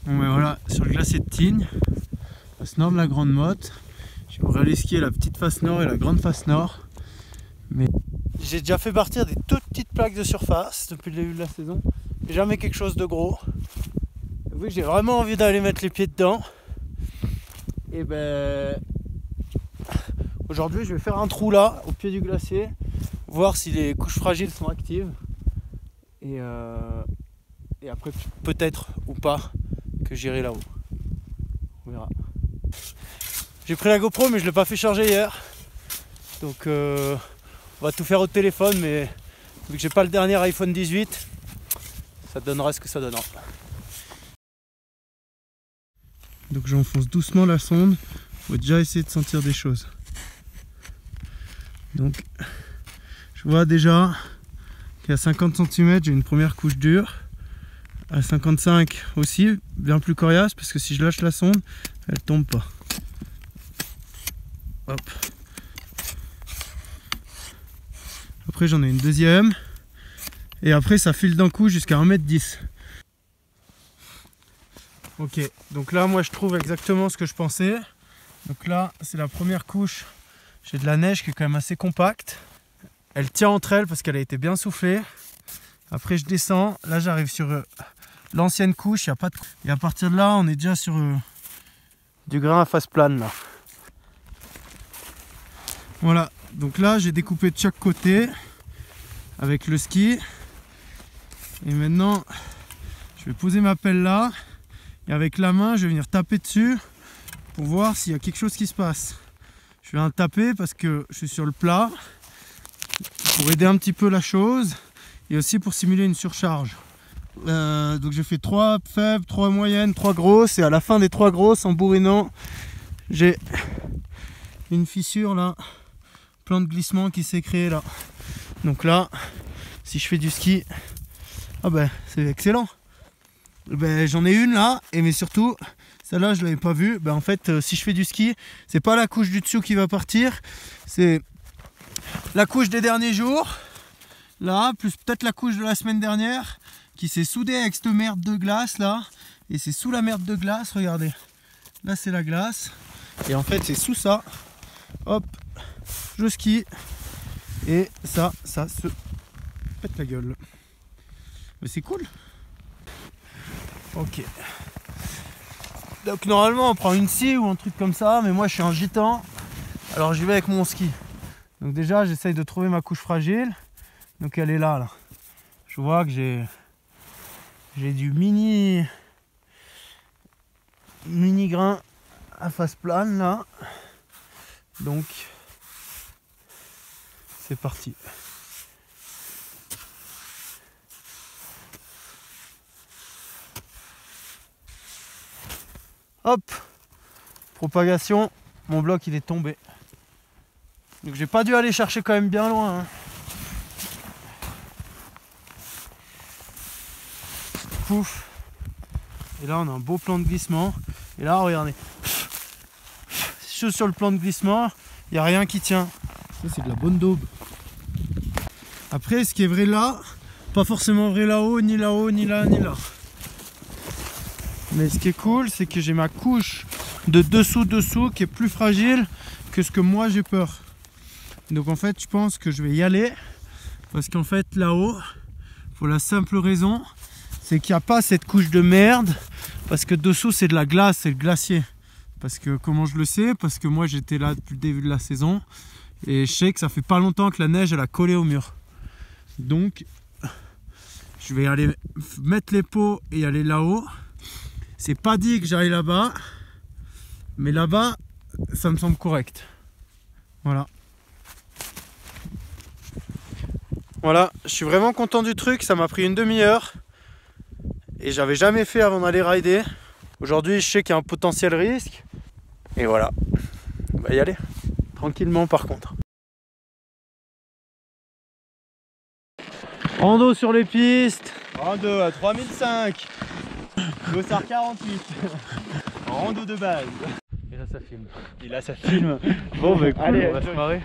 Bon ben voilà, sur le glacier de Tignes, face nord de la Grande Motte. Je vais aller skier la petite face nord et la grande face nord. Mais j'ai déjà fait partir des toutes petites plaques de surface depuis le début de la saison. Jamais quelque chose de gros. Oui, j'ai vraiment envie d'aller mettre les pieds dedans. Et ben aujourd'hui je vais faire un trou là, au pied du glacier, voir si les couches fragiles sont actives. Et après peut-être ou pas que j'irai là-haut. On verra. J'ai pris la GoPro mais je ne l'ai pas fait charger hier. Donc on va tout faire au téléphone, mais vu que j'ai pas le dernier iPhone 18, ça donnera ce que ça donnera. Donc j'enfonce doucement la sonde. Faut déjà essayer de sentir des choses. Donc je vois déjà qu'à 50 cm j'ai une première couche dure. À 55 aussi, bien plus coriace, parce que si je lâche la sonde, elle tombe pas. Hop. Après j'en ai une deuxième. Et après ça file d'un coup jusqu'à 1,10 m. Ok, donc là moi je trouve exactement ce que je pensais. Donc là c'est la première couche. J'ai de la neige qui est quand même assez compacte. Elle tient entre elles parce qu'elle a été bien soufflée. Après je descends, là j'arrive sur l'ancienne couche, il n'y a pas de... Et à partir de là on est déjà sur du grain à face plane là. Voilà, donc là j'ai découpé de chaque côté avec le ski. Et maintenant je vais poser ma pelle là. Et avec la main je vais venir taper dessus pour voir s'il y a quelque chose qui se passe. Je vais en taper parce que je suis sur le plat, pour aider un petit peu la chose et aussi pour simuler une surcharge. Donc j'ai fait 3 faibles, 3 moyennes, 3 grosses, et à la fin des 3 grosses, en bourrinant, j'ai une fissure là, plan de glissement qui s'est créé là. Donc là, si je fais du ski, ah ben c'est excellent. Ben, j'en ai une là, mais surtout celle-là je l'avais pas vue. Ben, en fait si je fais du ski, c'est pas la couche du dessous qui va partir, c'est la couche des derniers jours là, plus peut-être la couche de la semaine dernière qui s'est soudée avec cette merde de glace là. Et c'est sous la merde de glace, regardez, là c'est la glace, et en fait c'est sous ça, hop, je skie et ça se pète la gueule. Mais c'est cool. Ok. Donc normalement on prend une scie ou un truc comme ça, mais moi je suis un gitan, alors j'y vais avec mon ski. Donc déjà j'essaye de trouver ma couche fragile. Donc elle est là. Je vois que j'ai du mini grain à face plane là. Donc c'est parti. Hop, propagation, mon bloc il est tombé. Donc j'ai pas dû aller chercher quand même bien loin, hein. Pouf. Et là on a un beau plan de glissement. Et là regardez, si je suis sur le plan de glissement, il n'y a rien qui tient. Ça c'est de la bonne daube. Après ce qui est vrai là, pas forcément vrai là-haut, ni là-haut, ni là, ni là. Mais ce qui est cool, c'est que j'ai ma couche de dessous qui est plus fragile que ce que moi j'ai peur. Donc en fait je pense que je vais y aller, parce qu'en fait là-haut, pour la simple raison, c'est qu'il n'y a pas cette couche de merde, parce que dessous c'est de la glace, c'est le glacier. Parce que comment je le sais? Parce que moi j'étais là depuis le début de la saison, et je sais que ça fait pas longtemps que la neige elle a collé au mur. Donc je vais aller mettre les pots et aller là-haut. C'est pas dit que j'aille là-bas, mais là-bas, ça me semble correct. Voilà. Voilà, je suis vraiment content du truc, ça m'a pris une demi-heure. Et j'avais jamais fait avant d'aller rider. Aujourd'hui, je sais qu'il y a un potentiel risque. Et voilà, on va y aller. Tranquillement par contre. Rando sur les pistes. Rando à 3005. Dossard 48. Rando de base. Et là ça filme. Et là ça filme. Bon bah cool, allez, on va se marrer.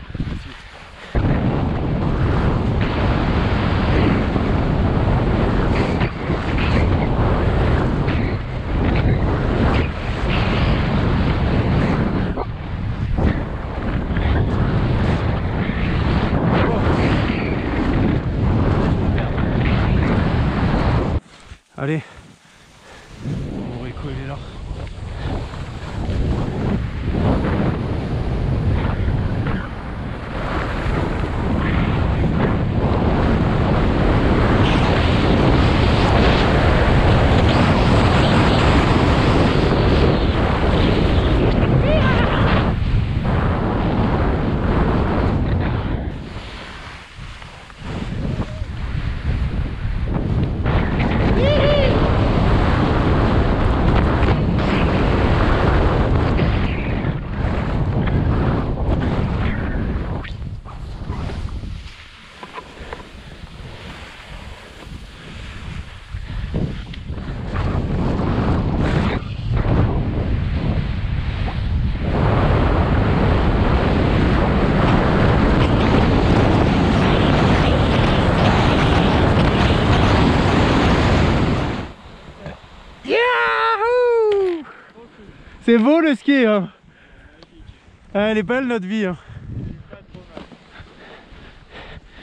Allez. Bon, Rico il est là. C'est beau le ski hein. Elle est belle notre vie hein.